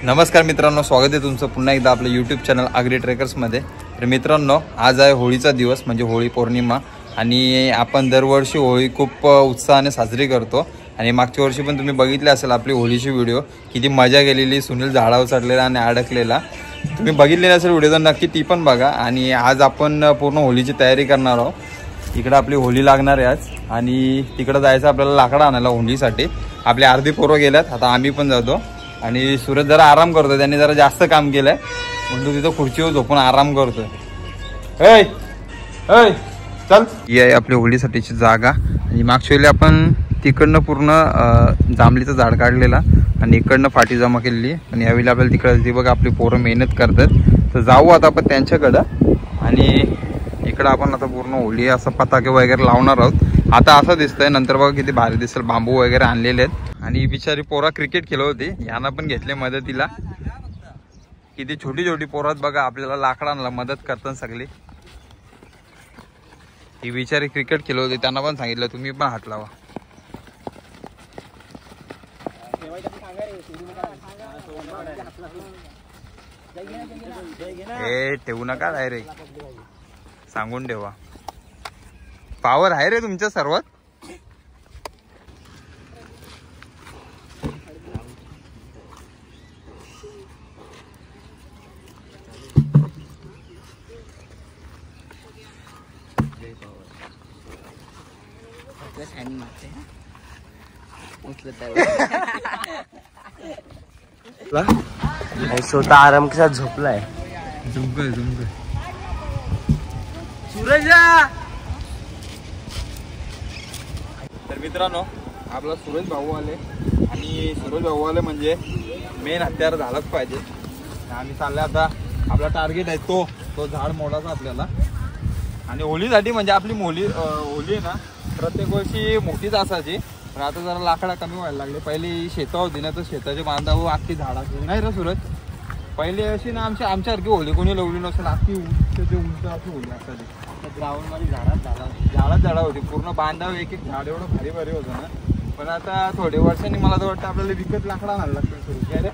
नमस्कार मित्रांनो, स्वागत आहे तुमचं पुन्हा एकदा आपल्या यूट्यूब चॅनल आगरी ट्रेकर्समध्ये। तर मित्रांनो, आज आहे होळीचा दिवस म्हणजे होळी पौर्णिमा आणि आपण दरवर्षी होळी खूप उत्साहाने साजरी करतो। आणि मागच्या वर्षी पण तुम्ही बघितले असेल आपली होळीची व्हिडिओ, किती मजा गेलेली। सुनील झाडावर चढलेला आणि अडकलेला, तुम्ही बघितले नसेल व्हिडिओ तर नक्की ती पण बघा। आणि आज आपण पूर्ण होळीची तयारी करणार आहोत। इकडे आपली होळी लागणार आहे आज आणि तिकडे जायचं आपल्याला लाकडं आणायला होळीसाठी। आपले अर्धी पोरं गेल्यात, आता आम्ही पण जातो। आणि सूरज जरा आराम करतोय, त्यांनी जरा जास्त काम केलंय म्हणून तिथं खुर्चीवर झोपून आराम करतोय। ऐ ऐ चल, ही आहे आपली होळीसाठीची जागा। आणि मागच्या वेळी आपण तिकडनं पूर्ण जांभळीचं झाड काढलेला आणि इकडनं फाटी जमा केलेली, आणि यावेळी आपल्याला तिकडे ती बघा आपली पोरं मेहनत करतात। तर जाऊ आता आपण त्यांच्याकडं आणि इकडं आपण आता पूर्ण होळी असं पताके वगैरे लावणार आहोत। आता असं दिसतंय, नंतर बघा किती भारी दिसेल। बांबू वगैरे आणलेले आहेत आणि बिचारी पोरा क्रिकेट खेळत होती, यांना पण घेतले मदतीला। किती छोटी छोटी पोरात बघा आपल्याला लाकडांना मदत करतात सगळी। ही बिचारी क्रिकेट खेळत होती, त्यांना पण सांगितलं तुम्ही पण हात लावा। ए ठेवू नका डायरेक्ट, सांगून ठेवा। पावर आहे रे तुमच्या सर्वात। स्वतः आराम के साथ झोपलाय। सूरज तर मित्रांनो, आपला सूरज भाऊ आले आणि सूरज भाऊ आले म्हणजे मेन हत्यार झालाच पाहिजे। आम्ही चालले आता, आपला टार्गेट आहे तो झाड मोडाचा आपल्याला। आणि होळीसाठी म्हणजे आपली होळी आहे ना, प्रत्येक वर्षी मोठीच असायची, पण आता जरा लाकडा कमी व्हायला लागले। पहिली शेतं होती ना, तर शेताचे बांधावं अख्खी झाडाची नाही रे सूरज। पहिले अशी ना आमच्यासारखी होळी कोणी लावली नसेल, अख्खी उंच अशी होळी असायची। ग्राउंड मध्ये झाडात होती, पूर्ण बांधावं एक एक झाड, एवढं भारी भारी होतं ना। पण आता थोड्या वर्षांनी मला तर वाटतं आपल्याला विकत लाकडा आणायला लागतं सूरज। काय रे,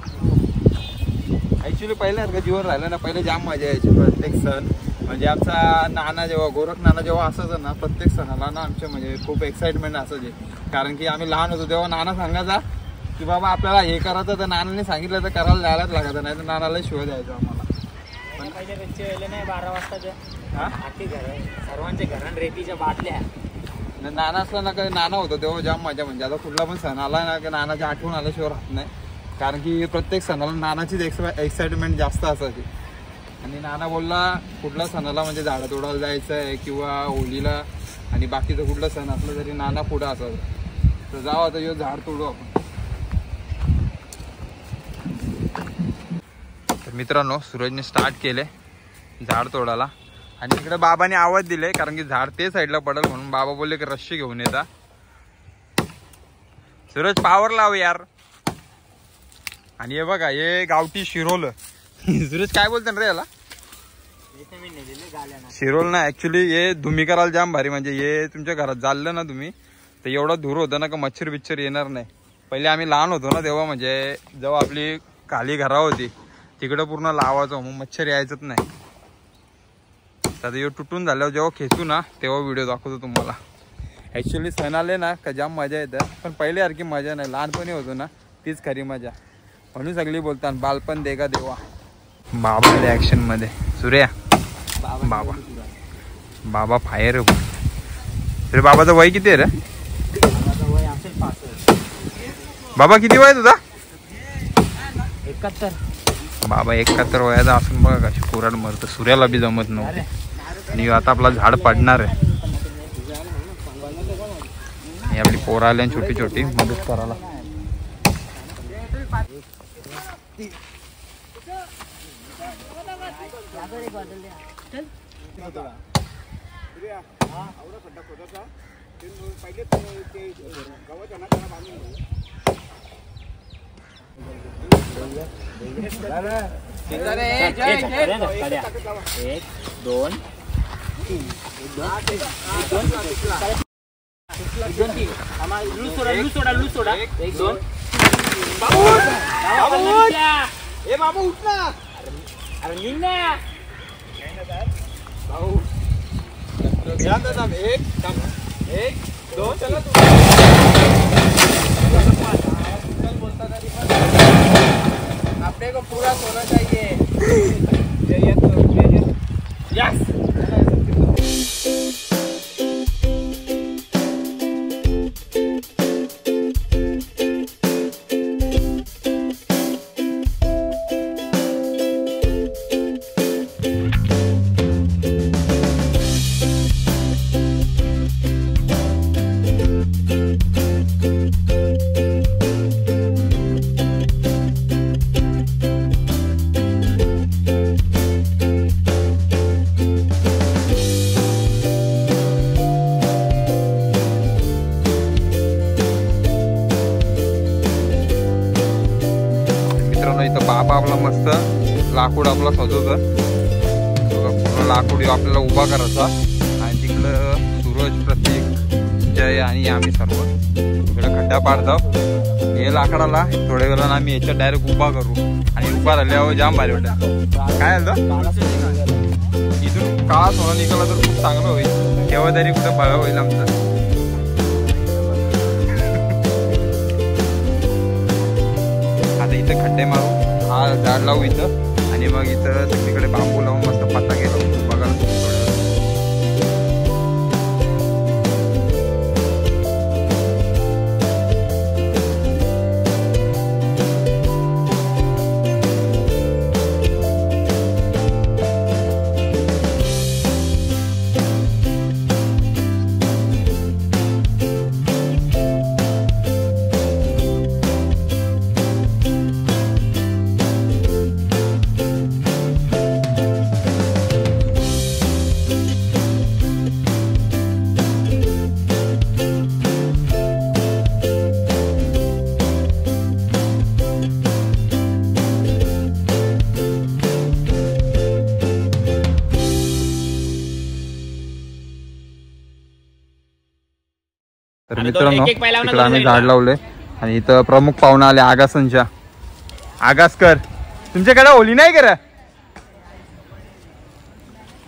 ऍक्च्युली पहिल्यासारखं जीवन राहिलं ना, पहिले जाम मजा यायची। प्रत्येक सण म्हणजे आमचा नाना जेव्हा गोरख नाना जेव्हा असायचं ना, प्रत्येक सणाला ना आमच्या म्हणजे खूप एक्साइटमेंट असायची। कारण की आम्ही लहान होतो तेव्हा नाना सांगायचा की बाबा आपल्याला हे करायचं, तर नानाने सांगितलं तर करायला जायलाच लागायचं, नाही तर नानाला शिवाय द्यायचं आम्हाला। पण पहिले वेळे नाही 12 वाजताच्या सर्वांच्या घरात रेतीच्या बाटल्या। नाना असला ना, कधी नाना होतो तेव्हा जाम मजा। म्हणजे आता कुठला पण सण आला ना, की नानाची आठवण आल्याशिवाय राहत नाही। कारण की प्रत्येक सणाला नानाचीच एक्साइटमेंट जास्त असायची। आणि नाना बोलला कुठला सणाला म्हणजे झाडं तोडायला जायचं आहे किंवा होळीला आणि बाकीचं कुठलं सण असलं तरी नाना पुढं असायचं। तर जाऊ आता यो झाड तोडू आपण। तर मित्रांनो, सूरजने स्टार्ट केले झाड तोडायला आणि इकडे बाबाने आवाज दिले, कारण की झाड ते साईडला पडेल म्हणून। बाबा बोलले की रस्सी घेऊन येता। सूरज पावर लाव यार। आणि हे बघा, हे गावठी शिरोल। सूरज काय बोलतात रे याला? शिरोल ना, ऍक्च्युली हे धुमी करायला जाम भारी। म्हणजे हे तुमच्या घरात जाळलं ना तुम्ही, तर एवढा धूर होतं ना का मच्छर बिच्छर येणार नाही। पहिले आम्ही लहान होतो ना तेव्हा, म्हणजे जेव्हा आपली खाली घरा होती तिकडं पूर्ण लावायचो, मग मच्छर यायचंच नाही। आता हे तुटून झाल्यावर जेव्हा खेचू ना तेव्हा व्हिडिओ दाखवतो तुम्हाला। ऍक्च्युली सण आले ना का जाम मजा येतं, पण पहिले सारखी मजा नाही। लहानपणी होतो ना तीच खरी मजा, म्हणून सगळी बोलतात बालपण देगा देवा। बाबा आले ऍक्शन मध्ये। सूर्या बाबा फायर रे। बाबाचं वय किती आहे रे? बाबा किती वय तुझा? 71। बाबा 71 वयाचा असून बघा कशी कोराड मरत। सूर्याला बी जमत नव्हती आणि आता आपला झाड पडणार आहे। ही आपली पोरं आली छोटी छोटी मदत करायला। एक दोन लूज सोडा एक दोन ए बाबा उठ ना. अरे निघ ना भाऊ एक दोन चला अपने को पूरा सोना चाहिए. यस. इथं बाबा आपला मस्त लाकूड आपला सजवतं. पूर्ण लाकूड आपल्याला उभा करायचा आणि तिकडं सूरज, प्रतीक, जय आणि आम्ही सर्व इकडे खड्डा पाडतो. हे लाकडाला थोड्या वेळानं आम्ही याच्यात डायरेक्ट उभा करू आणि उभा राहिल्यावर जाम भारी वाटतं. काय झालं इथून काळा सोना निघाला तर खूप चांगलं होईल. केव्हा तरी कुठं बळा होईल आमचं. आता इथं खड्डे मारू, हा झाड लावू इथं आणि मग इथं सगळीकडे बांबू लावून मस्त पत्ता केला बघायला थोडं. तर मित्रांनो इकडे आम्ही झाड लावले आणि इथं प्रमुख पाहुणा आले आगासनच्या. आगासकर तुमच्याकडे होली नाही करा.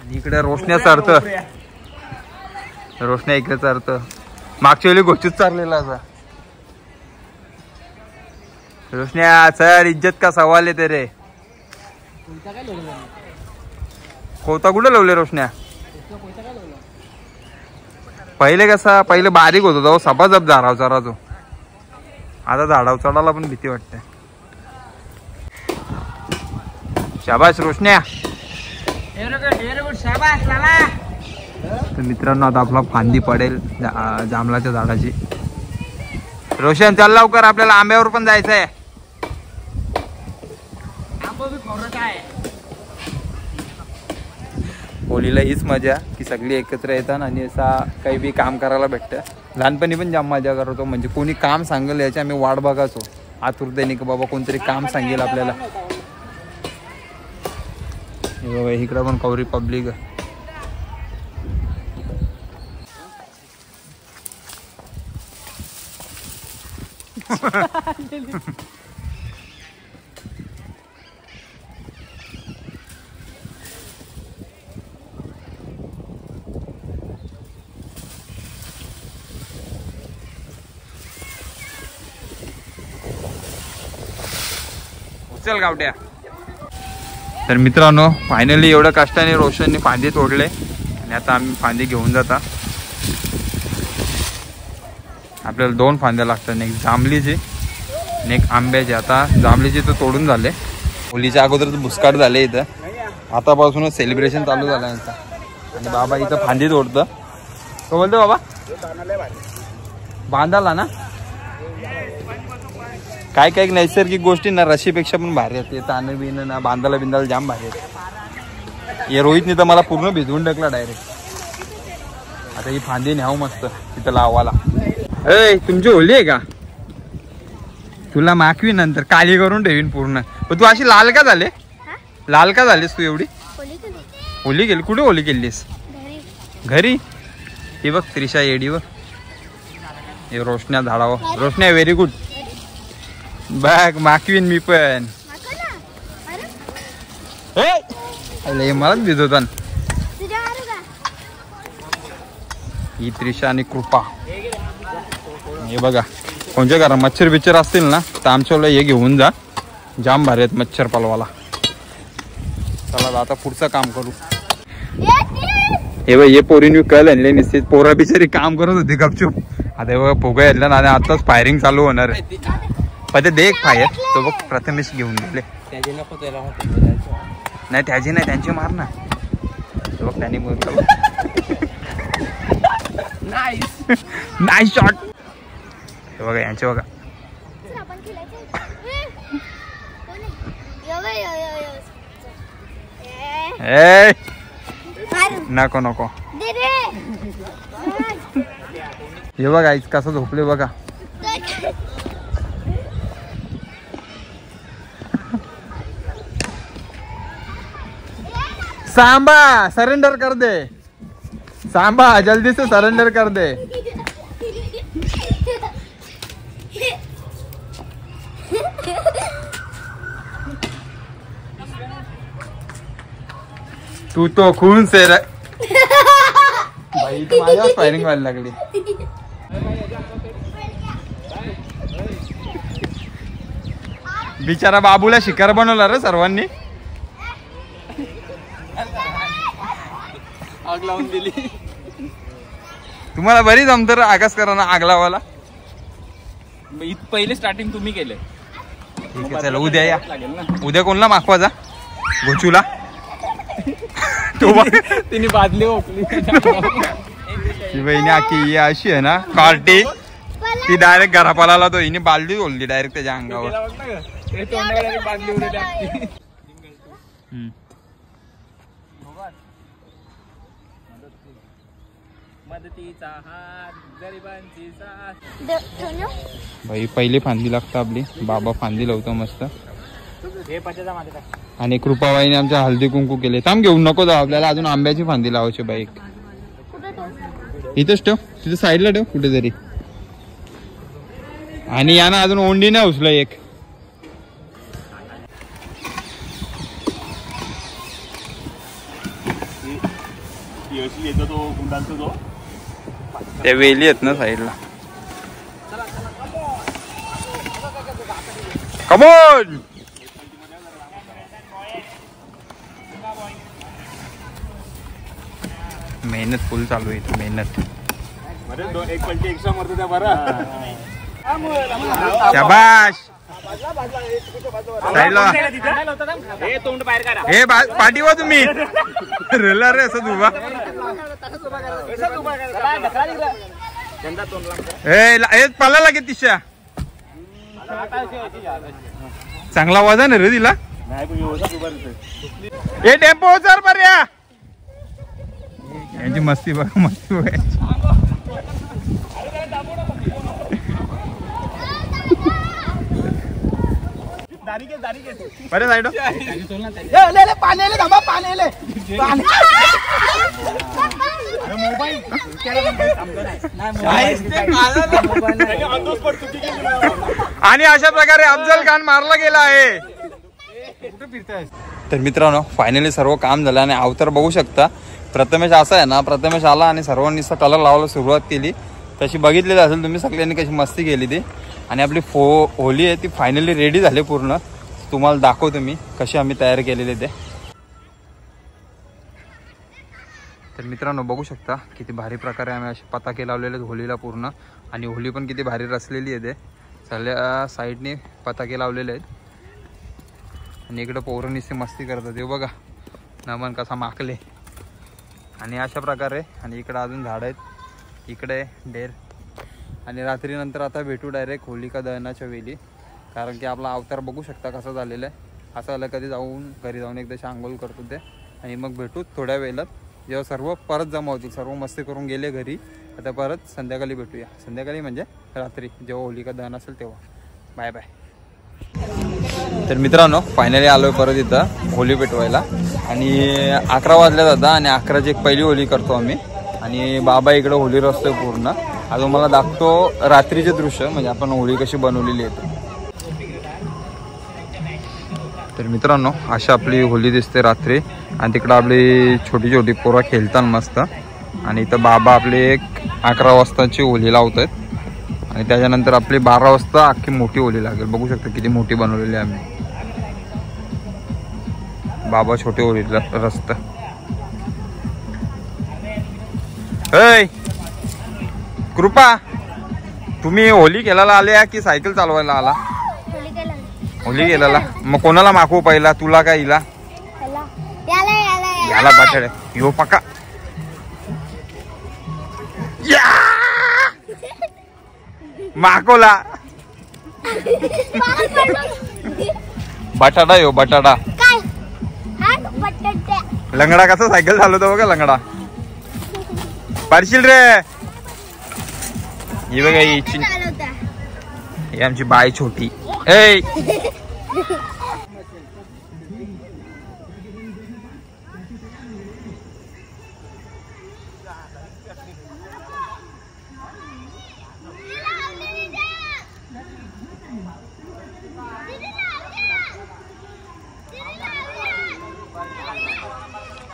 आणि इकडे रोशन्या चारत, रोशन्या इकडे चारत. मागच्या वेळी गोष्टीच चाललेला असा. रोशन्या सर इज्जत का सवाल आहे तेरे. कोता कुठे लावले रोशन्या. पहिले कसा पहिले बारीक होतो तो सपाजप झाडाव चढायचो. आता झाडाव चढायला पण भीती वाटते. शाबाश रोशन्या. तर मित्रांनो आता आपला फांदी पडेल जांभळाच्या झाडाची. रोशन चल लवकर आपल्याला आंब्यावर पण जायचंय. होलीला हीच मजा की सगळी एकत्र येतात आणि असा काही बी काम करायला भेटतं. लहानपणी पण जाम मजा करतो. म्हणजे कोणी काम सांगेल याची आम्ही वाट बघायचो आतुरतेने की बाबा कोणतरी काम सांगेल आपल्याला. इकडं पण कवरी पब्लिक. चल गावट्या. तर मित्रांनो फायनली एवढ्या कष्टाने रोशनने फांदे तोडले आणि आता आम्ही फांदे घेऊन जाता. आपल्याला 2 फांद्या लागतात, एक जांभळीची आणि एक आंब्याची. आता जांभळीची तर तोडून झाले. होलीच्या अगोदर भुसकाट झाले इथं. आतापासूनच सेलिब्रेशन चालू झालं यांचं. आणि बाबा इथं फांदी तोडतं. तो बोलतो बाबा बांधाला ना काय काय नैसर्गिक गोष्टी ना रशीपेक्षा पण भारी आहेत. तानं बिन ना बांधाला बिंदाला जाम भारी आहेत. हे रोहितने तर मला पूर्ण भिजवून टाकला डायरेक्ट. आता ही फांदी न्याव मस्त तिथं लावाला. ए तुमची होली आहे का. तुला माखवी नंतर काळी करून ठेवीन पूर्ण. पण तू अशी लाल का झाले. लाल का झालीस तू एवढी. होली गेली. कुठे होली केलीस. घरी. हे बघ त्रिशा येडी बघ. हे रोशन्या झाडावर. रोशन्या व्हेरी गुड. बघ माखवीन मी पण. हे मलाच भिजवता. ही त्रिशा आणि कृपा. हे बघा कोणत्या घरात मच्छर बिच्छर असतील ना तर आमच्याला हे घेऊन जा. जाम भारी आहेत मच्छर पालवाला. चला आता पुढचं काम करू. हे बघ हे पोरींनी कळलं आणले निश्चित. पोरा बिचारी काम करत होती गपचूप. आता बघा फुगा येतला ना आणि आताच फायरिंग चालू होणार आहे. पण ते देख फायर तो बघ प्रथमेश घेऊन गेले. नाही त्याची नाही त्यांची मार ना. तो बघ त्यांनी नाईस शॉट. बघा यांचे बघा. नको नको. हे बघा आईच कसं झोपले बघा. सांबा सरेंडर कर दे. सांबा जल्दी से सरेंडर कर दे. तू तो खून से भाई माझ्या फायरिंग व्हायला लागली. बिचारा बाबूला शिकार बनवला रे सर्वांनी. आग लावून दिली. तुम्हाला बरी जमतर आगास करा ना आग लावायला. पहिले स्टार्टिंग तुम्ही केले. ठीक आहे चला उद्या या. उद्या कोणला मागवायचा गोचूला. तिने बादली ओकली. बहिणी आखी अशी आहे ना कार्टी ती डायरेक्ट घरापाला तो हिने बालदी ओलली डायरेक्ट त्याच्या अंगावर. भाई पहिली फांदी लागतं आपली. बाबा फांदी लावतो मस्त. आणि कृपाबाईने आमच्या हळदी कुंकू केले. थांब घेऊन नको जाऊ आपल्याला अजून आंब्याची फांदी लावायची. बाईक इथंच ठेव. तिथे साईडला ठेव कुठेतरी. आणि यानं अजून ओंडी नाही उचलं एक. त्या वेली आहेत ना साईडला. कमोन मेहनत फुल चालू आहे. मेहनत शाबाश. हे पाठी वा तुम्ही रेला रे असं उभा. हे पाला लागेल तिशा. चांगला वजन रे तिला. हे टेम्पो उचल पर्या. यांची मस्ती बघा मस्ती बघायची. बरे साईड आणि अशा प्रकारे अफजल खान मारला गेला आहे. तर मित्रांनो फायनली सर्व काम झालं आणि अवतार बघू शकता. प्रथमेश असा आहे ना प्रथमेश आला आणि सर्वांनी कलर लावायला सुरुवात केली. तशी बघितलेली असेल तुम्ही सगळ्यांनी कशी मस्ती केली ती. आणि आपली होली आहे ती फायनली रेडी झाली पूर्ण. तुम्हाला दाखवतो मी कशी आम्ही तयार केलेले ते. तर मित्रांनो बघू शकता किती भारी प्रकारे आम्ही असे पताके लावलेले होलीला पूर्ण. आणि होली पण किती भारी रचलेली आहे. ते सगळ्या साईडने पताके लावलेले आहेत. आणि इकडं पोरं नुसती मस्ती करतात. हे बघा नमन कसा माकले. आणि अशा प्रकारे. आणि इकडं अजून झाड आहेत. इकडे डेर. आणि रात्रीनंतर आता भेटू डायरेक्ट होलिका दहनाच्या वेळी. कारण की आपला अवतार बघू शकता कसा झालेला आहे. असं आलं कधी जाऊन घरी जाऊन एकदा आंघोळ करतो ते. आणि मग भेटू थोड्या वेळात जेव्हा सर्व परत जमा होतील. सर्व मस्ती करून गेले घरी. आता परत संध्याकाळी भेटूया. संध्याकाळी म्हणजे रात्री जेव्हा होलिका दहन असेल तेव्हा. Bye bye. तर मित्रांनो फायनली आलो परत इथं होली पेटवायला. आणि 11 वाजल्या जातात. आणि 11ची एक पहिली होली करतो आम्ही. आणि बाबा इकडं होली रचतोय पूर्ण. अजून मला दाखवतो रात्रीचे दृश्य म्हणजे आपण होळी कशी बनवलेली आहे. तर तर मित्रांनो अशी आपली होली दिसते रात्री आणि तिकडं आपली छोटी छोटी पोरं खेळतात मस्त आणि इथं बाबा आपले एक 11 वाजताची होली लावत आहेत आणि त्याच्यानंतर आपली 12 वाजता अख्खी मोठी होली लागेल. बघू शकता किती मोठी बनवलेली आहे आम्ही. बाबा छोटी होलीला रस्ता. ऐ कृपा तुम्ही होली खेळायला आले की सायकल चालवायला आला? होली गेला. मग कोणाला मागवू पहिला, तुला का हिला? याला बटाटे यो पका मागवला बटाटा यो बटाटा. लंगडा कसा सायकल चालवतो बघा लंगडा. पारशील रे. ही बघा ही आमची बाई छोटी. ए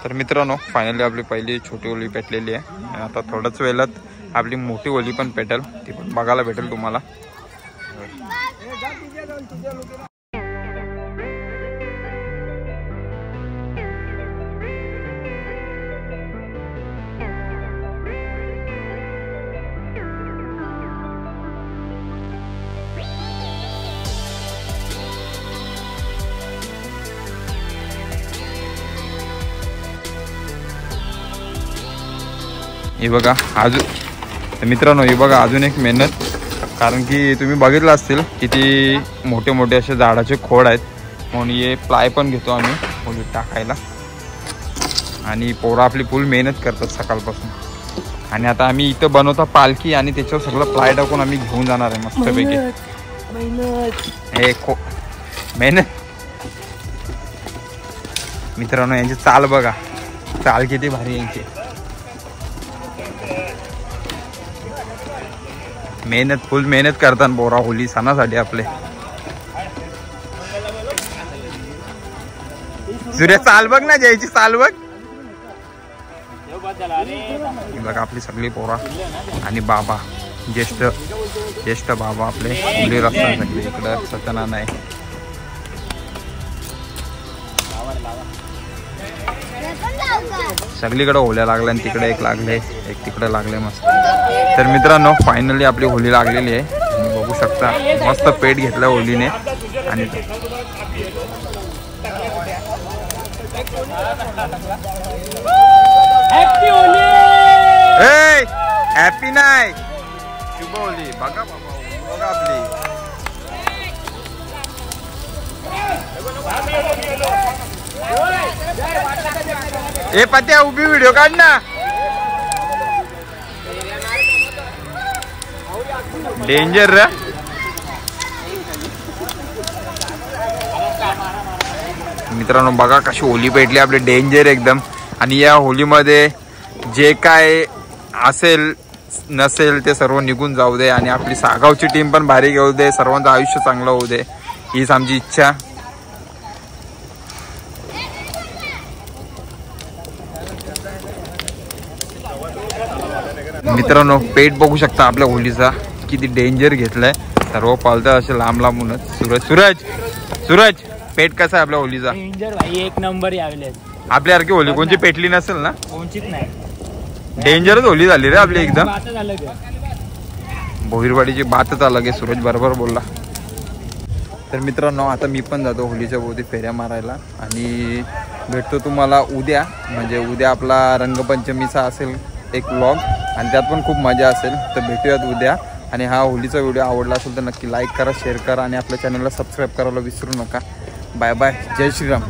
तर मित्रांनो फायनली आपली पहिली छोटी होली पेटलेली आहे. आता थोड्याच वेळात आपली मोठी होली पण पेटेल, ती पण बघायला भेटेल तुम्हाला. हे बघा अजून मित्रांनो, हे बघा अजून एक मेहनत, कारण की तुम्ही बघितलं असतील किती मोठे मोठे असे झाडाचे खोड आहेत, म्हणून हे प्लाय पण घेतो आम्ही होलीत टाकायला. आणि पोरं आपली फुल मेहनत करतात सकाळपासून. आणि आता आम्ही इथं बनवतो पालखी आणि त्याच्यावर सगळं प्लाय टाकून आम्ही घेऊन जाणार आहे मस्तपैकी. हे मेहनत मित्रांनो. यांची चाल बघा, चाल किती भारी यांची. मेहनत फुल मेहनत करतात बोरा होली सणासाठी आपले. सूर्य चाल बघ ना, जयची चाल बघ. बघा आपली सगळी पोरा आणि बाबा ज्येष्ठ बाबा आपले मुली रस्ता सगळे इकडं सत्यनारायण आहे. सगळीकडे होल्या लागल्या आणि तिकडे एक लागले, एक तिकडे लागले मस्त. तर मित्रांनो फायनली आपली होली लागलेली आहे. तुम्ही बघू शकता मस्त पेट घेतला होलीने. आणि हॅपी नाही शुभ होली. बघा बाबा बघा आपली. ए पत्या उभी व्हिडिओ काढ ना. डेंजर रे. मित्रांनो बघा कशी होली पेटली आपली, डेंजर एकदम. आणि या होलीमध्ये जे काय असेल नसेल ते सर्व निघून जाऊ दे आणि आपली सागावची टीम पण भारी घेऊ दे, सर्वांचं आयुष्य चांगलं होऊ दे, हीच आमची इच्छा. मित्रांनो पेट बघू शकता आपल्या होलीचा किती डेंजर घेतलाय. सर्व पालतं असे लांब लांबूनच. सूरज पेट कसा आहे आपल्या होलीचा? डेंजर भाई, एक नंबर यावेळेस. आपल्यासारखी होली कोणची पेटली नसेल ना. कोणचीच नाही. डेंजरच होली झाली रे आपली एकदम. भोईरवाडीची बातच अलग आहे. सूरज बरोबर बोलला. तर मित्रांनो आता मी पण जातो होलीच्या भोवती फेऱ्या मारायला आणि भेटतो तुम्हाला उद्या. म्हणजे उद्या आपला रंगपंचमीचा असेल एक व्लॉग आणि त्यात पण खूप मजा असेल. तर भेटूयात उद्या. आणि हा होलीचा व्हिडिओ आवडला असेल तर नक्की लाईक करा, शेअर करा आणि आपल्या चॅनलला सबस्क्राईब करायला विसरू नका. Bye bye. जय श्रीराम.